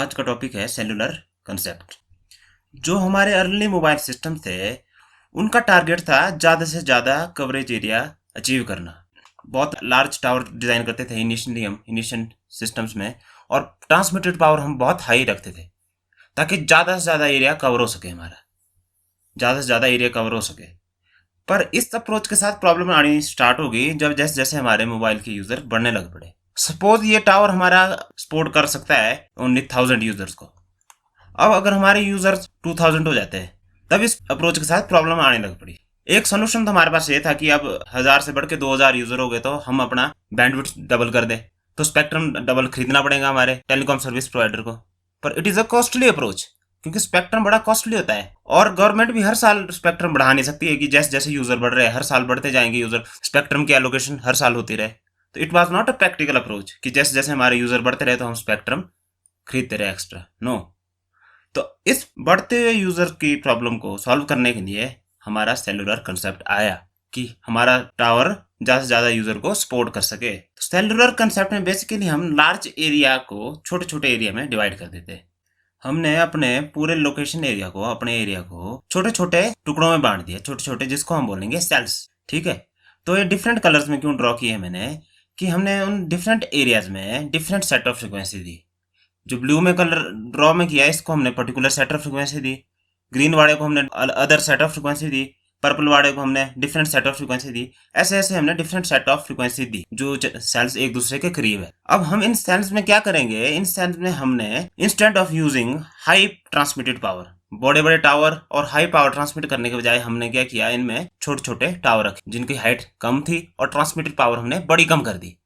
आज का टॉपिक है सेलुलर कंसेप्ट। जो हमारे अर्ली मोबाइल सिस्टम थे उनका टारगेट था ज़्यादा से ज़्यादा कवरेज एरिया अचीव करना। बहुत लार्ज टावर डिज़ाइन करते थे इनिशियली हम इनिशियल सिस्टम्स में, और ट्रांसमिटेड पावर हम बहुत हाई रखते थे ताकि ज़्यादा से ज़्यादा एरिया कवर हो सके, हमारा ज़्यादा से ज़्यादा एरिया कवर हो सके। पर इस अप्रोच के साथ प्रॉब्लम आनी स्टार्ट हो गई जब जैसे जैसे हमारे मोबाइल के यूज़र बढ़ने लग पड़े। सपोज ये टावर हमारा सपोर्ट कर सकता है ओनली 1000 यूजर्स को। अब अगर हमारे यूजर्स 2000 हो जाते हैं तब इस अप्रोच के साथ प्रॉब्लम आने लग पड़ी। एक सोल्यूशन तो हमारे पास ये था कि अब 1000 से बढ़ के 2000 यूजर हो गए तो हम अपना बैंडविड्थ डबल कर दे, तो स्पेक्ट्रम डबल खरीदना पड़ेगा हमारे टेलीकॉम सर्विस प्रोवाइडर को। पर it is a costly approach क्योंकि स्पेक्ट्रम बड़ा कॉस्टली होता है और गवर्नमेंट भी हर साल स्पेक्ट्रम बढ़ा नहीं सकती है कि जैसे जैसे यूजर बढ़ रहे हैं हर साल बढ़ते जाएंगे यूजर, स्पेक्ट्रम की एलोकेशन हर साल होती रहे। तो it was not a practical approach कि जैसे जैसे हमारे यूजर बढ़ते रहे तो हम स्पेक्ट्रम खरीदते रहे एक्स्ट्रा। नो। तो इस बढ़ते हुए यूजर की प्रॉब्लम को सॉल्व करने के लिए हमारा सेलुलर कंसेप्ट आया कि हमारा टावर ज़्यादा से ज़्यादा यूजर को सपोर्ट कर सके। तो सेलुलर कंसेप्ट में बेसिकली हम लार्ज एरिया को छोटे छोटे एरिया में डिवाइड कर देते हैं। हमने अपने पूरे लोकेशन एरिया को, अपने एरिया को छोटे छोटे टुकड़ों में बांट दिया, छोटे छोटे, जिसको हम बोलेंगे सेल्स। ठीक है। तो ये डिफरेंट कलर्स में क्यों ड्रॉ किए मैंने कि हमने उन डिफरेंट एरियाज में डिफरेंट सेट ऑफ फ्रिक्वेंसी दी। जो ब्लू में कलर ड्रॉ में किया इसको हमने particular set of frequency the, green वाले को हमने other set of frequency the, purple वाले को हमने डिफरेंट सेट ऑफ फ्रिक्वेंसी दी। ऐसे ऐसे हमने डिफरेंट सेट ऑफ फ्रिक्वेंसी दी जो सेल्स एक दूसरे के करीब है। अब हम इन सेल्स में क्या करेंगे, इन सेल्स में हमने instant of using high transmitted power, बड़े बड़े टावर और हाई पावर ट्रांसमिट करने के बजाय हमने क्या किया, इनमें छोटे छोटे टावर रखे जिनकी हाइट कम थी और ट्रांसमिटेड पावर हमने बड़ी कम कर दी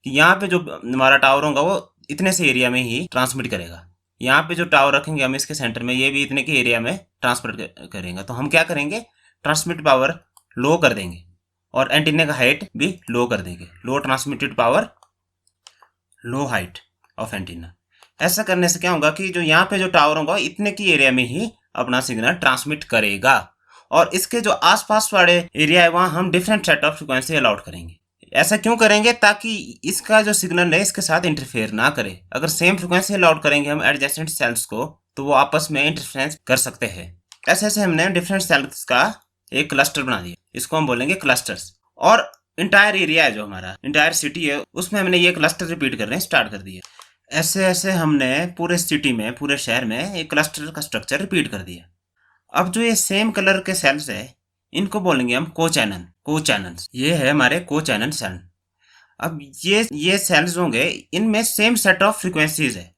कि यहाँ पे जो हमारा टावर होगा वो इतने से एरिया में ही ट्रांसमिट करेगा। यहाँ पे जो टावर रखेंगे हम इसके सेंटर में, ये भी इतने के एरिया में ट्रांसमिट करेंगे। तो हम क्या करेंगे, ट्रांसमिट पावर लो कर देंगे और एंटीना का हाइट भी लो कर देंगे। Low transmitted power, low height of antenna. ऐसा करने से क्या होगा कि जो यहाँ पे जो टावर होगा इतने की एरिया में ही अपना सिग्नल ट्रांसमिट करेगा, और इसके जो आसपास वाले एरिया है वहां हम different set of frequency allowed करेंगे। ऐसा क्यों करेंगे, ताकि इसका जो सिग्नल है इसके साथ इंटरफेयर ना करे। अगर सेम फ्रिक्वेंसी अलाउड करेंगे हम एडजेसेंट सेल्स को तो वो आपस में इंटरफेरेंस कर सकते हैं। ऐसे ऐसे हमने डिफरेंट सेल्स का एक क्लस्टर बना दिया, इसको हम बोलेंगे क्लस्टर्स। और इंटायर एरिया है जो हमारा इंटायर सिटी है उसमें हमने ये क्लस्टर रिपीट करने स्टार्ट कर दिए। ऐसे ऐसे हमने पूरे सिटी में, पूरे शहर में एक क्लस्टर का स्ट्रक्चर रिपीट कर दिया। अब जो ये सेम कलर के सेल्स है इनको बोलेंगे हम को चैनल्स। ये है हमारे को चैनल सेल। अब ये सेल्स होंगे, इनमें सेम सेट ऑफ फ्रीक्वेंसीज है।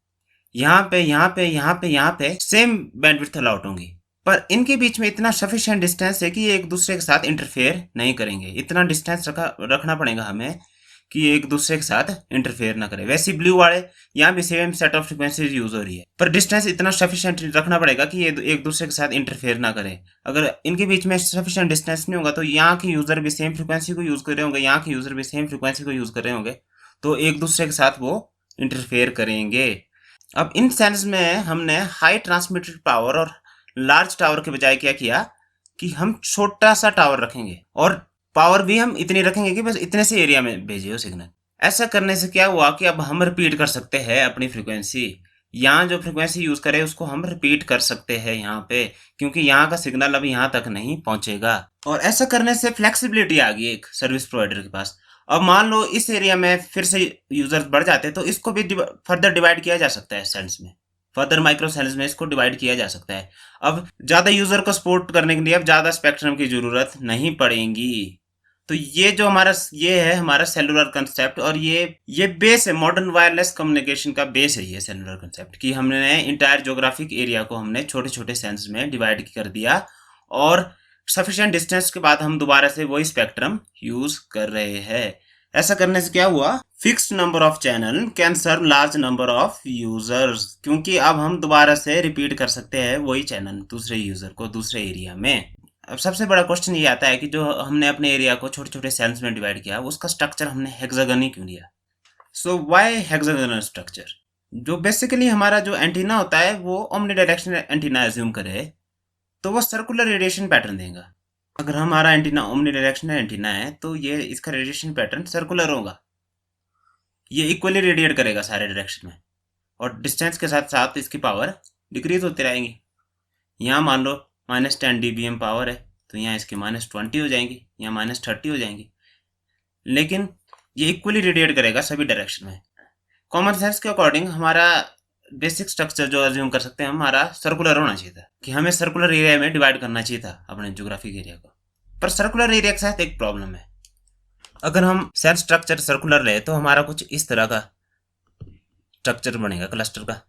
यहाँ पे सेम बैंडविड्थ अलाउड होंगी, पर इनके बीच में इतना सफिशिएंट डिस्टेंस है कि ये एक दूसरे के साथ इंटरफेयर नहीं करेंगे। इतना डिस्टेंस रखना पड़ेगा हमें कि एक दूसरे के साथ इंटरफेयर ना करे। वैसे ब्लू वाले यहाँ भी same set of frequencies use हो रही है, पर डिस्टेंस इतना सफिशिएंट रखना पड़ेगा कि ये एक दूसरे के साथ इंटरफेयर ना करे। अगर इनके बीच में सफिशिएंट डिस्टेंस नहीं होगा तो यहाँ के यूजर भी सेम फ्रिक्वेंसी को यूज कर रहे होंगे, यहाँ के यूजर भी सेम फ्रिक्वेंसी को यूज कर रहे होंगे, तो एक दूसरे के साथ वो इंटरफेयर करेंगे। अब इन सेल्स में हमने हाई ट्रांसमिटेड पावर और लार्ज टावर के बजाय क्या किया कि हम छोटा सा टावर रखेंगे और पावर भी हम इतनी रखेंगे कि बस इतने से एरिया में भेजे हो सिग्नल। ऐसा करने से क्या हुआ कि अब हम रिपीट कर सकते हैं अपनी फ्रीक्वेंसी। यहाँ जो फ्रीक्वेंसी यूज करें उसको हम रिपीट कर सकते हैं यहाँ पे, क्योंकि यहाँ का सिग्नल अब यहाँ तक नहीं पहुंचेगा। और ऐसा करने से फ्लेक्सिबिलिटी आ गई एक सर्विस प्रोवाइडर के पास। अब मान लो इस एरिया में फिर से यूजर्स बढ़ जाते हैं तो इसको भी फर्दर डिवाइड किया जा सकता है सेल्स में, फर्दर माइक्रो सेल्स में इसको डिवाइड किया जा सकता है। अब ज्यादा यूजर को सपोर्ट करने के लिए अब ज्यादा स्पेक्ट्रम की जरूरत नहीं पड़ेगी। तो ये जो ये है हमारा सेलुलर कंसेप्ट, और ये बेस है मॉडर्न वायरलेस कम्युनिकेशन का बेस है ये सेलुलर कंसेप्ट कि हमने इंटायर ज्योग्राफिक एरिया को हमने छोटे छोटे सेल्स में डिवाइड कर दिया, और सफिशिएंट डिस्टेंस के बाद हम दोबारा से वही स्पेक्ट्रम यूज कर रहे हैं। ऐसा करने से क्या हुआ, fixed number of channel can serve large number of users, क्योंकि अब हम दोबारा से रिपीट कर सकते हैं वही चैनल दूसरे यूजर को दूसरे एरिया में। अब सबसे बड़ा क्वेश्चन ये आता है कि जो हमने अपने एरिया को छोटे छोटे सेल्स में डिवाइड किया उसका स्ट्रक्चर हमने हेक्सागन क्यों दिया। So why hexagonal structure. जो बेसिकली हमारा जो एंटीना होता है वो ओमनी डायरेक्शनल एंटीना एज्यूम करे तो वो सर्कुलर रेडिएशन पैटर्न देगा। अगर हमारा एंटीना ओमनी डायरेक्शनल एंटीना है तो ये इसका रेडिएशन पैटर्न सर्कुलर होगा, ये इक्वली रेडिएट करेगा सारे डायरेक्शन में। और डिस्टेंस के साथ साथ इसकी पावर डिक्रीज होती रहेंगी। यहाँ मान लो -10 dBm पावर है, तो यहाँ इसकी -20 हो जाएंगी, यहाँ -30 हो जाएंगी, लेकिन ये इक्वली रेडिएट करेगा सभी डायरेक्शन में। कॉमन सेंस के अकॉर्डिंग हमारा बेसिक स्ट्रक्चर जो अज्यूम कर सकते हैं, हमारा सर्कुलर होना चाहिए था, कि हमें सर्कुलर एरिया में डिवाइड करना चाहिए था अपने ज्योग्राफिक एरिया को। पर सर्कुलर एरिया के साथ एक प्रॉब्लम है, अगर हम सेल स्ट्रक्चर सर्कुलर रहे तो हमारा कुछ इस तरह का स्ट्रक्चर बनेगा क्लस्टर का।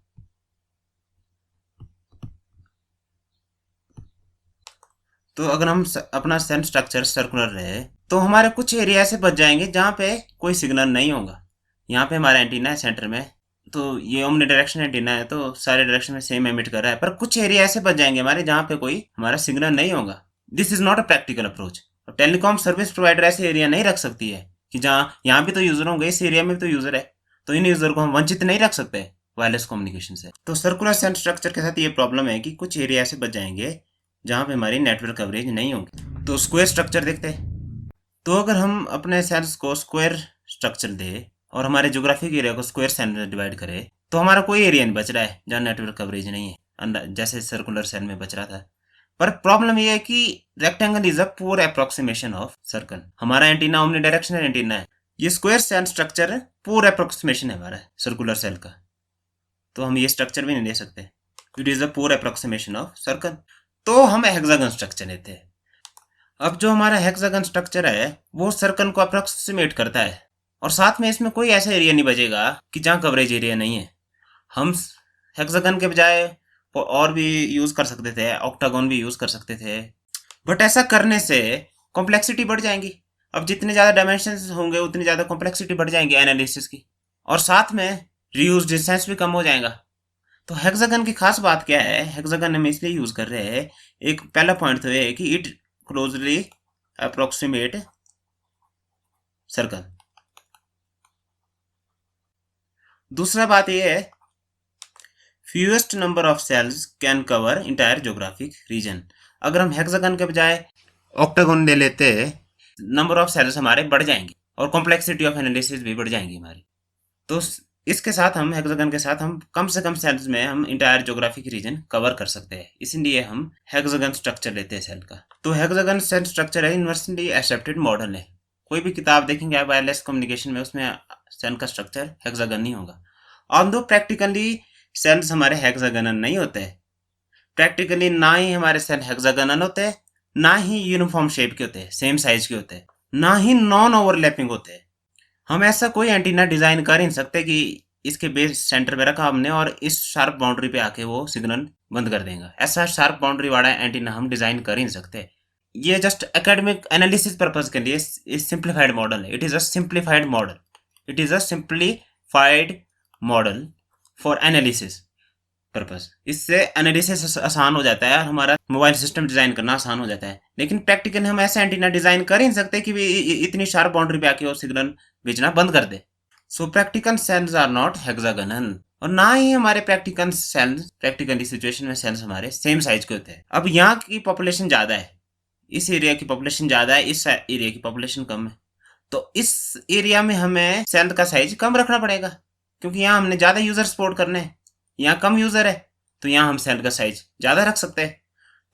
तो अगर हम अपना सेल स्ट्रक्चर सर्कुलर रहे तो हमारे कुछ एरिया ऐसे बच जाएंगे जहाँ पे कोई सिग्नल नहीं होगा। यहाँ पे हमारा एंटीना है सेंटर में, तो ये ओमनी डायरेक्शन एंटीना है, तो सारे डायरेक्शन में सेम एमिट कर रहा है, पर कुछ एरिया ऐसे बच जाएंगे हमारे जहाँ पे कोई हमारा सिग्नल नहीं होगा। This is not a practical approach. Telecom service provider ऐसे एरिया नहीं रख सकती है कि जहाँ यहाँ भी तो यूजर होंगे, इस एरिया में भी तो यूजर है, तो इन यूजर को हम वंचित नहीं रख सकते वायरलेस कम्युनिकेशन से। तो सर्कुलर सेल स्ट्रक्चर के साथ ये प्रॉब्लम है कि कुछ एरिया ऐसे बच जाएंगे जहाँ पे हमारी नेटवर्क कवरेज नहीं होगी। तो स्क्वायर स्ट्रक्चर देखते हैं। तो अगर हम अपने सेल्स को स्क्वायर स्ट्रक्चर दे और हमारे ज्योग्राफिक एरिया को स्क्वायर सेल में डिवाइड करें, तो हमारा कोई एरिया नहीं बच रहा है जहाँ नेटवर्क कवरेज नहीं है, जैसे सर्कुलर सेल में बच रहा था। पर प्रॉब्लम ये है कि rectangle is a poor approximation of circle. हमारा एंटीना ओमनी डायरेक्शनल एंटीना है, ये square cell structure poor approximation है हमारा सर्कुलर सेल का, तो हम ये स्ट्रक्चर भी नहीं दे सकते। It is a poor approximation of circle, तो हम हेक्सागन स्ट्रक्चर लेते हैं। अब जो हमारा हेक्सागन स्ट्रक्चर है वो सर्कल को अप्रोक्सीमेट करता है, और साथ में इसमें कोई ऐसा एरिया नहीं बचेगा कि जहाँ कवरेज एरिया नहीं है। हम हेक्सागन के बजाय और भी यूज कर सकते थे, ऑक्टागन भी यूज कर सकते थे, बट ऐसा करने से कॉम्प्लेक्सिटी बढ़ जाएंगी। अब जितने ज़्यादा डायमेंशन होंगे उतनी ज़्यादा कॉम्प्लेक्सिटी बढ़ जाएंगी एनालिसिस की, और साथ में रीयूज डिस्टेंस भी कम हो जाएगा। तो हेक्सागन की खास बात क्या है, हेक्सागन हम इसलिए यूज कर रहे हैं, एक पहला पॉइंट तो ये है कि इट क्लोजली अप्रोक्सीमेट सर्कल। दूसरा बात ये है, fewest number of cells can cover entire geographic region. अगर हम हेक्सागन के बजाय ऑक्टागन ले लेते, नंबर ऑफ सेल्स हमारे बढ़ जाएंगे और कॉम्प्लेक्सिटी ऑफ एनालिसिस भी बढ़ जाएंगी हमारी। तो इसके साथ हम हेक्सागन के साथ हम कम से कम सेल्स में हम इंटायर ज्योग्राफिक रीजन कवर कर सकते हैं, इसलिए हम हेक्सागन स्ट्रक्चर लेते हैं सेल का। तो हेक्सागन सेल स्ट्रक्चर है यूनिवर्सली एक्सेप्टेड मॉडल है। कोई भी किताब देखेंगे आप वायरलेस कम्युनिकेशन में, उसमें सेल का स्ट्रक्चर हेक्सागन नहीं होगा। ऑल्दो प्रैक्टिकली सेल्स हमारे हेक्सागोनल नहीं होते, प्रैक्टिकली ना ही हमारे सेल हेक्सागोनल होते, ना ही यूनिफॉर्म शेप के होते, सेम साइज के होते, ना ही नॉन ओवरलैपिंग होते। हम ऐसा कोई एंटीना डिजाइन कर ही नहीं सकते कि इसके बेस सेंटर में रखा हमने और इस शार्प बाउंड्री पे आके वो सिग्नल बंद कर देगा। ऐसा शार्प बाउंड्री वाला एंटीना हम डिजाइन कर ही नहीं सकते। ये जस्ट एकेडमिक एनालिसिस पर्पज के लिए सिंप्लीफाइड मॉडल है। It is a simplified model, it is a simplified model for analysis purpose. इससे एनालिसिस आसान हो जाता है और हमारा मोबाइल सिस्टम डिजाइन करना आसान हो जाता है। लेकिन प्रैक्टिकली हम ऐसा एंटीना डिजाइन कर ही नहीं सकते कि इतनी शार्प बाउंड्री पे आके वो सिग्नल भेजना बंद कर दे। So practical cells are not hexagonal, और ना ही हमारे प्रैक्टिकल सेल्स, प्रैक्टिकली सिचुएशन में सेल्स हमारे सेम साइज के होते हैं। अब यहाँ की पॉपुलेशन ज्यादा है, इस एरिया की पॉपुलेशन ज्यादा है, इस एरिया की पॉपुलेशन कम है, तो इस एरिया में हमें सेल का साइज कम रखना पड़ेगा, क्योंकि यहाँ हमने ज्यादा यूजर सपोर्ट करने हैं, यहाँ कम यूजर है, तो यहाँ हम सेल का साइज ज्यादा रख सकते हैं।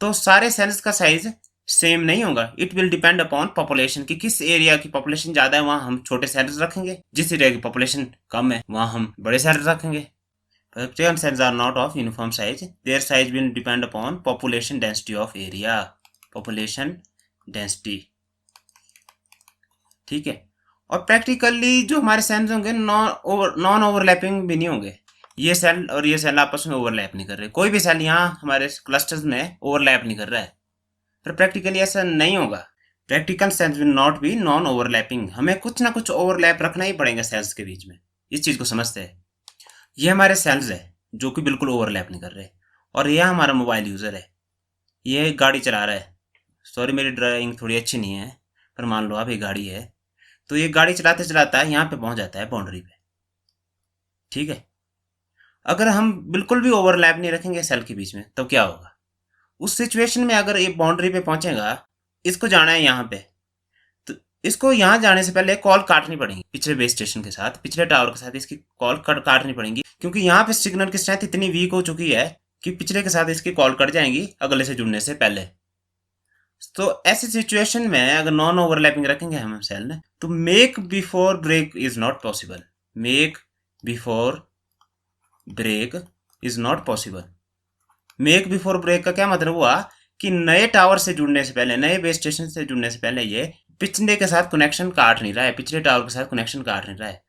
तो सारे सेल्स का साइज सेम नहीं होगा, it will depend upon population, कि किस एरिया की पॉपुलेशन ज्यादा है वहां हम छोटे सेल्स रखेंगे, जिस एरिया की पॉपुलेशन कम है वहां हम बड़े सेल्स रखेंगे। Practical cells are not of uniform size, their size will depend upon population density of area, population density, ठीक है। और प्रैक्टिकली जो हमारे सेल्स होंगे नॉन ओवरलैपिंग भी नहीं होंगे, ये सेल और ये सेल आपस में ओवरलैप नहीं कर रहे, कोई भी सेल यहाँ हमारे क्लस्टर्स में ओवरलैप नहीं कर रहा है, पर प्रैक्टिकली ऐसा नहीं होगा। Practical cells will not be non overlapping, हमें कुछ ना कुछ ओवरलैप रखना ही पड़ेगा सेल्स के बीच में, इस चीज को समझते हैं। ये हमारे सेल्स है जो कि बिल्कुल ओवरलैप नहीं कर रहे, और यह हमारा मोबाइल यूजर है, ये गाड़ी चला रहा है। सॉरी मेरी ड्राइविंग थोड़ी अच्छी नहीं है, पर मान लो आप ये गाड़ी है, तो ये गाड़ी चलाते चलाता यहाँ पे पहुंच जाता है बाउंड्री पे, ठीक है। अगर हम बिल्कुल भी ओवरलैप नहीं रखेंगे सेल के बीच में तो क्या होगा, उस सिचुएशन में अगर ये बाउंड्री पे पहुंचेगा, इसको जाना है यहाँ पे, तो इसको यहाँ जाने से पहले कॉल काटनी पड़ेगी पिछले बेस स्टेशन के साथ, पिछले टावर के साथ इसकी कॉल काटनी पड़ेगी, क्योंकि यहाँ पे सिग्नल की स्ट्रेंथ इतनी वीक हो चुकी है कि पिछले के साथ इसकी कॉल कट जाएंगी अगले से जुड़ने से पहले। तो ऐसी सिचुएशन में अगर नॉन ओवरलैपिंग रखेंगे हम सेल, तो make before break is not possible. Make before break is not possible. Make before break का क्या मतलब हुआ कि नए टावर से जुड़ने से पहले, नए बेस स्टेशन से जुड़ने से पहले ये पिछले के साथ कनेक्शन काट नहीं रहा है, पिछले टावर के साथ कनेक्शन काट नहीं रहा है।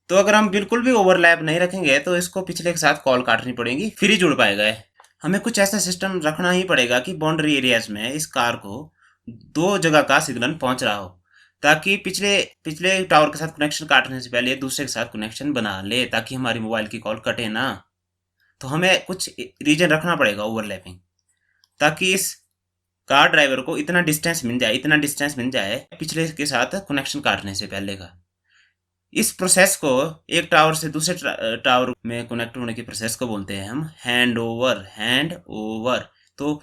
तो अगर हम बिल्कुल भी ओवरलैप नहीं रखेंगे तो इसको पिछले के साथ कॉल काटनी पड़ेगी, फिर ही जुड़ पाएगा। हमें कुछ ऐसा सिस्टम रखना ही पड़ेगा कि बाउंड्री एरियाज में इस कार को दो जगह का सिग्नल पहुंच रहा हो, ताकि पिछले पिछले टावर के साथ कनेक्शन काटने से पहले दूसरे के साथ कनेक्शन बना ले, ताकि हमारी मोबाइल की कॉल कटे ना। तो हमें कुछ रीजन रखना पड़ेगा ओवरलैपिंग, ताकि इस कार ड्राइवर को इतना डिस्टेंस मिल जाए पिछले के साथ कनेक्शन काटने से पहले का। इस प्रोसेस को, एक टावर से दूसरे टावर में कनेक्ट होने की प्रोसेस को बोलते हैं हम हैंड ओवर। तो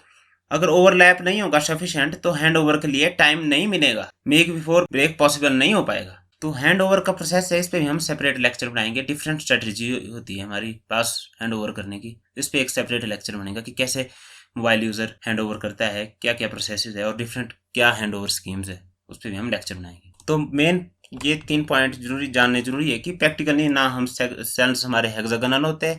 अगर ओवरलैप नहीं होगा सफिशिएंट तो हैंड ओवर के लिए टाइम नहीं मिलेगा, मेक बिफोर ब्रेक पॉसिबल नहीं हो पाएगा। तो हैंड ओवर का प्रोसेस है, इस पे भी हम सेपरेट लेक्चर बनाएंगे। डिफरेंट स्ट्रेटजी होती है हमारी पास हैंड ओवर करने की, इस पे एक सेपरेट लेक्चर बनेगा कि कैसे मोबाइल यूजर हैंड ओवर करता है, क्या क्या प्रोसेस है और डिफरेंट क्या हैंड ओवर स्कीम्स है, उस पर भी हम लेक्चर बनाएंगे। तो मेन ये 3 पॉइंट जानने जरूरी है कि प्रैक्टिकली ना हम सेल्स हमारे हेक्सागोनल होते,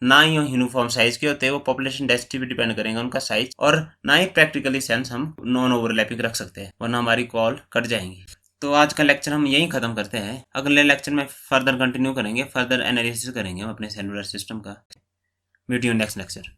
ना ही यूनिफॉर्म साइज के होते, वो पॉपुलेशन डेंसिटी पे डिपेंड करेंगे उनका साइज, और ना ही प्रैक्टिकली सेल्स हम नॉन ओवरलैपिंग रख सकते हैं, वरना हमारी कॉल कट जाएंगी। तो आज का लेक्चर हम यहीं खत्म करते हैं। अगले लेक्चर में फर्दर कंटिन्यू करेंगे, फर्दर एनालिसिस करेंगे हम अपने सेलुलर सिस्टम का। Meet you next lecture.